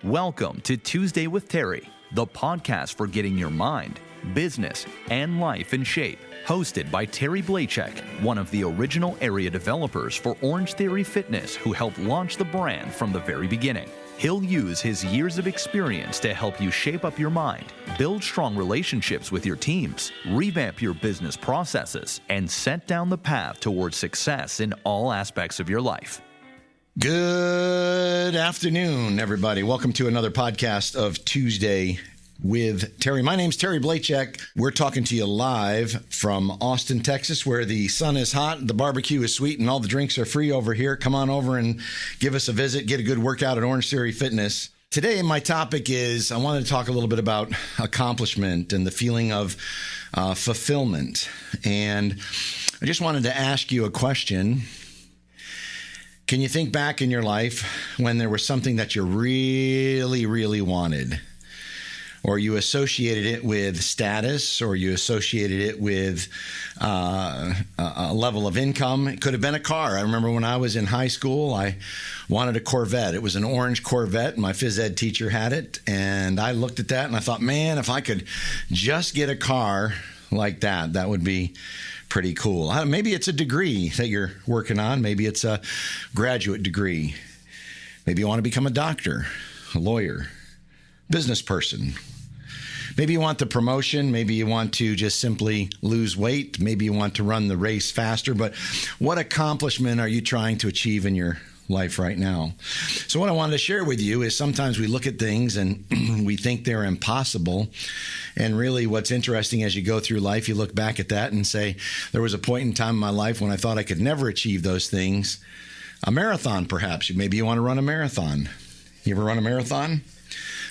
Welcome to Tuesday with Terry, the podcast for getting your mind, business, and life in shape. Hosted by Terry Blachek, one of the original area developers for Orange Theory Fitness who helped launch the brand from the very beginning. He'll use his years of experience to help you shape up your mind, build strong relationships with your teams, revamp your business processes, and set down the path towards success in all aspects of your life. Good afternoon, everybody. Welcome to another podcast of Tuesday with Terry. My name's Terry Blachek. We're talking to you live from Austin, Texas, where the sun is hot, the barbecue is sweet, and all the drinks are free over here. Come on over and give us a visit. Get a good workout at Orange Theory Fitness. Today, my topic is I wanted to talk a little bit about accomplishment and the feeling of fulfillment. And I just wanted to ask you a question. Can you think back in your life when there was something that you really, really wanted? Or you associated it with status, or you associated it with a level of income. It could have been a car. I remember when I was in high school, I wanted a Corvette. It was an orange Corvette. My phys ed teacher had it. And I looked at that and I thought, man, if I could just get a car like that, that would be pretty cool. Maybe it's a degree that you're working on. Maybe it's a graduate degree. Maybe you want to become a doctor, a lawyer, business person. Maybe you want the promotion. Maybe you want to just simply lose weight. Maybe you want to run the race faster. But what accomplishment are you trying to achieve in your life right now? So what I wanted to share with you is sometimes we look at things and we think they're impossible. And really what's interesting as you go through life, you look back at that and say, there was a point in time in my life when I thought I could never achieve those things. A marathon, perhaps. Maybe you want to run a marathon. You ever run a marathon?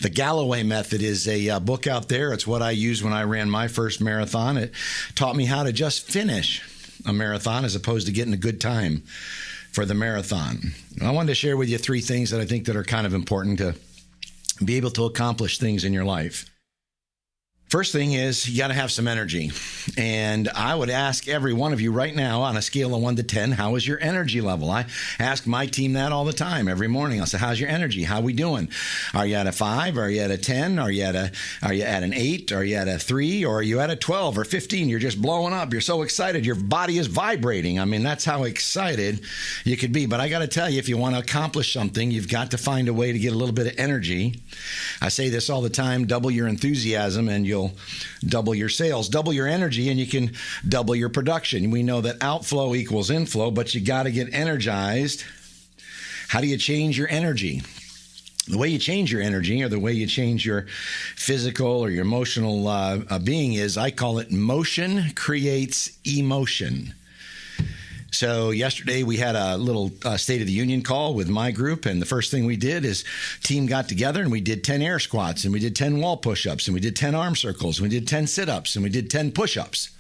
The Galloway Method is a book out there. It's what I used when I ran my first marathon. It taught me how to just finish a marathon as opposed to getting a good time for the marathon. I wanted to share with you three things that I think that are kind of important to be able to accomplish things in your life. First thing is you got to have some energy. And I would ask every one of you right now on a scale of 1 to 10, how is your energy level? I ask my team that all the time, every morning. I'll say, how's your energy? How we doing? Are you at a 5? Are you at a 10? Are you at an 8? Are you at a 3? Or are you at a 12 or 15? You're just blowing up. You're so excited. Your body is vibrating. I mean, that's how excited you could be. But I got to tell you, if you want to accomplish something, you've got to find a way to get a little bit of energy. I say this all the time, double your enthusiasm and you'll double your sales, double your energy, and you can double your production. We know that outflow equals inflow, but you got to get energized. How do you change your energy? The way you change your energy, or the way you change your physical or your emotional being is, I call it motion creates emotion. So yesterday we had a little State of the Union call with my group, and the first thing we did is team got together and we did 10 air squats, and we did 10 wall push-ups, and we did 10 arm circles, and we did 10 sit-ups, and we did 10 push-ups.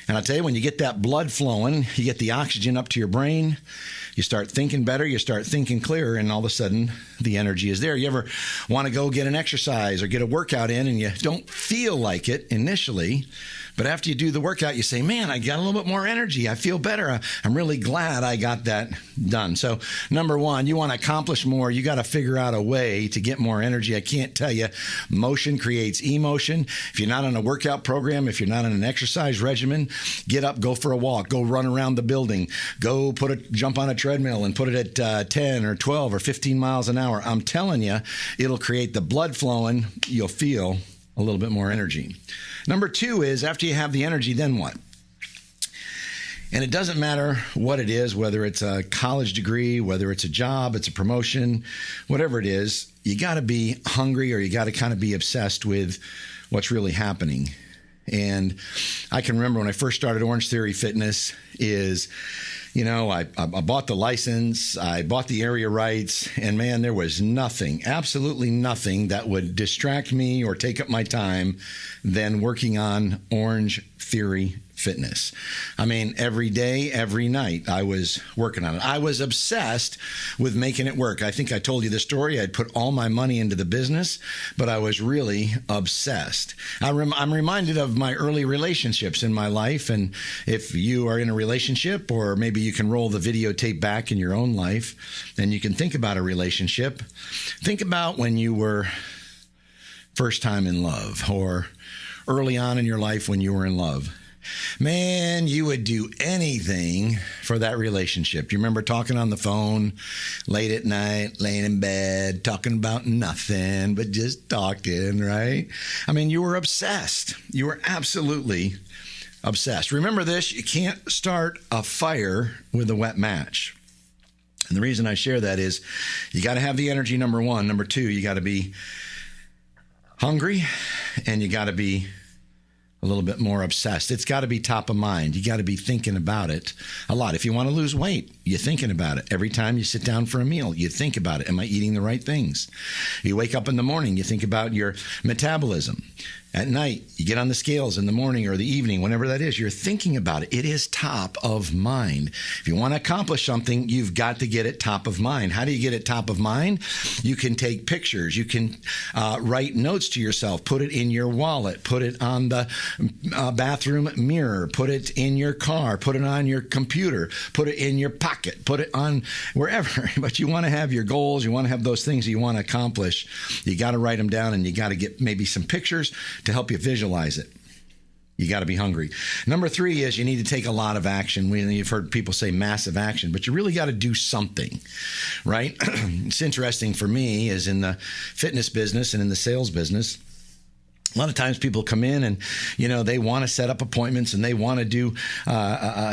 And I'll tell you, when you get that blood flowing, you get the oxygen up to your brain, you start thinking better, you start thinking clearer, and all of a sudden the energy is there. You ever want to go get an exercise or get a workout in and you don't feel like it initially, but after you do the workout, you say, man, I got a little bit more energy. I feel better. I'm really glad I got that done. So number one, you want to accomplish more. You got to figure out a way to get more energy. I can't tell you, motion creates emotion. If you're not on a workout program, if you're not on an exercise regimen, get up, go for a walk, go run around the building, go jump on a treadmill and put it at 10 or 12 or 15 miles an hour. I'm telling you, it'll create the blood flowing. You'll feel a little bit more energy. Number two is, after you have the energy, then what? And it doesn't matter what it is, whether it's a college degree, whether it's a job, it's a promotion, whatever it is, you got to be hungry, or you got to kind of be obsessed with what's really happening. And I can remember when I first started Orange Theory Fitness I bought the license, I bought the area rights, and man, there was nothing, absolutely nothing that would distract me or take up my time than working on Orange Theory fitness. I mean, every day, every night, I was working on it. I was obsessed with making it work. I think I told you the story. I'd put all my money into the business, but I was really obsessed. I'm reminded of my early relationships in my life. And if you are in a relationship, or maybe you can roll the videotape back in your own life, and you can think about a relationship. Think about when you were first time in love, or early on in your life when you were in love. Man, you would do anything for that relationship. You remember talking on the phone late at night, laying in bed, talking about nothing, but just talking, right? I mean, you were obsessed. You were absolutely obsessed. Remember this, you can't start a fire with a wet match. And the reason I share that is you got to have the energy, number one. Number two, you got to be hungry, and you got to be a little bit more obsessed. It's got to be top of mind. You got to be thinking about it a lot. If you want to lose weight, you're thinking about it. Every time you sit down for a meal, you think about it. Am I eating the right things? You wake up in the morning, you think about your metabolism. At night, you get on the scales in the morning or the evening, whenever that is, you're thinking about it. It is top of mind. If you want to accomplish something, you've got to get it top of mind. How do you get it top of mind? You can take pictures. You can write notes to yourself, put it in your wallet, put it on the bathroom mirror, put it in your car, put it on your computer, put it in your pocket, put it on wherever. But you want to have your goals. You want to have those things you want to accomplish. You got to write them down, and you got to get maybe some pictures to help you visualize it. You got to be hungry. Number three is you need to take a lot of action. You've heard people say massive action, but you really got to do something, right? It's interesting for me is in the fitness business and in the sales business. A lot of times people come in and, they want to set up appointments, and they want to do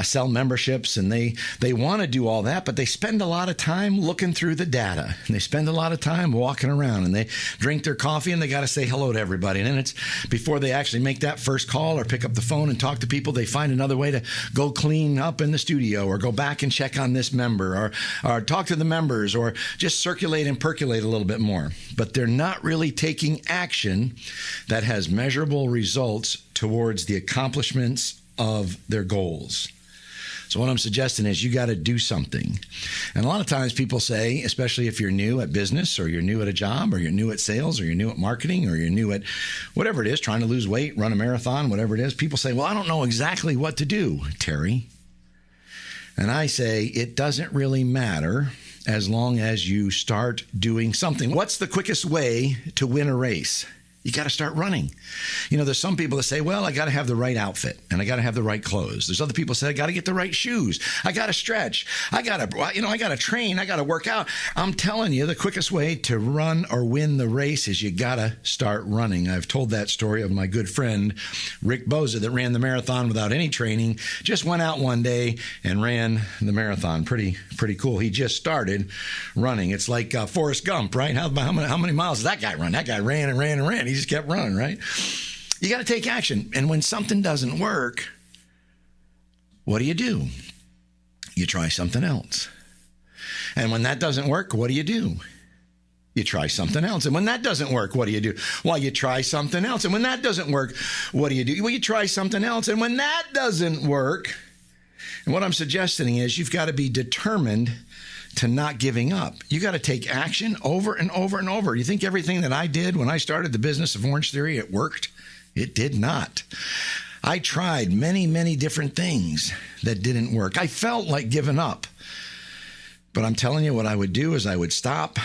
sell memberships, and they want to do all that, but they spend a lot of time looking through the data, and they spend a lot of time walking around, and they drink their coffee, and they got to say hello to everybody. And then it's before they actually make that first call or pick up the phone and talk to people, they find another way to go clean up in the studio, or go back and check on this member, or talk to the members, or just circulate and percolate a little bit more. But they're not really taking action that has measurable results towards the accomplishments of their goals. So what I'm suggesting is you got to do something. And a lot of times people say, especially if you're new at business, or you're new at a job, or you're new at sales, or you're new at marketing, or you're new at whatever it is, trying to lose weight, run a marathon, whatever it is, people say, well, I don't know exactly what to do, Terry. And I say, it doesn't really matter as long as you start doing something. What's the quickest way to win a race? You got to start running. There's some people that say, well, I got to have the right outfit, and I got to have the right clothes. There's other people that say, I got to get the right shoes. I got to stretch. I got to train. I got to work out. I'm telling you, the quickest way to run or win the race is you got to start running. I've told that story of my good friend, Rick Boza, that ran the marathon without any training, just went out one day and ran the marathon. Pretty cool. He just started running. It's like Forrest Gump, right? How many miles did that guy run? That guy ran and ran and ran. He just kept running, right? You got to take action. And when something doesn't work, what do? You try something else. And when that doesn't work, what do? You try something else. And when that doesn't work, what do? Well, you try something else. And when that doesn't work, what do? Well, you try something else. And when that doesn't work, and what I'm suggesting is you've got to be determined to not giving up. You got to take action over and over and over. You think everything that I did when I started the business of Orange Theory, it worked? It did not. I tried many, many different things that didn't work. I felt like giving up. But I'm telling you, what I would do is I would stop,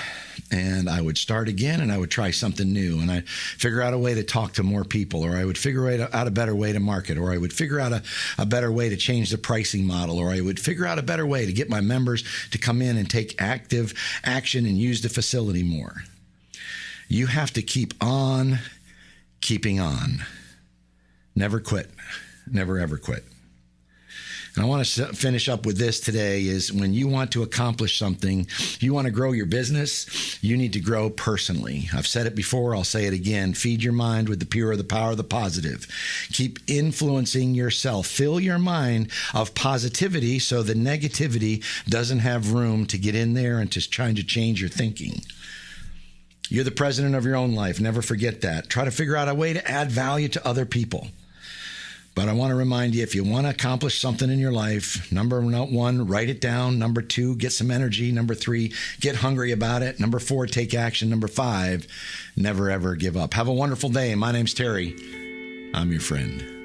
and I would start again, and I would try something new, and I'd figure out a way to talk to more people, or I would figure out a better way to market, or I would figure out a better way to change the pricing model, or I would figure out a better way to get my members to come in and take active action and use the facility more. You have to keep on keeping on. Never quit. Never, ever quit. And I want to finish up with this today is when you want to accomplish something, you want to grow your business, you need to grow personally. I've said it before, I'll say it again. Feed your mind with the pure, the power of the positive. Keep influencing yourself. Fill your mind of positivity so the negativity doesn't have room to get in there and just trying to change your thinking. You're the president of your own life. Never forget that. Try to figure out a way to add value to other people. But I want to remind you, if you want to accomplish something in your life, number one, write it down. Number two, get some energy. Number three, get hungry about it. Number four, take action. Number five, never, ever give up. Have a wonderful day. My name's Terry. I'm your friend.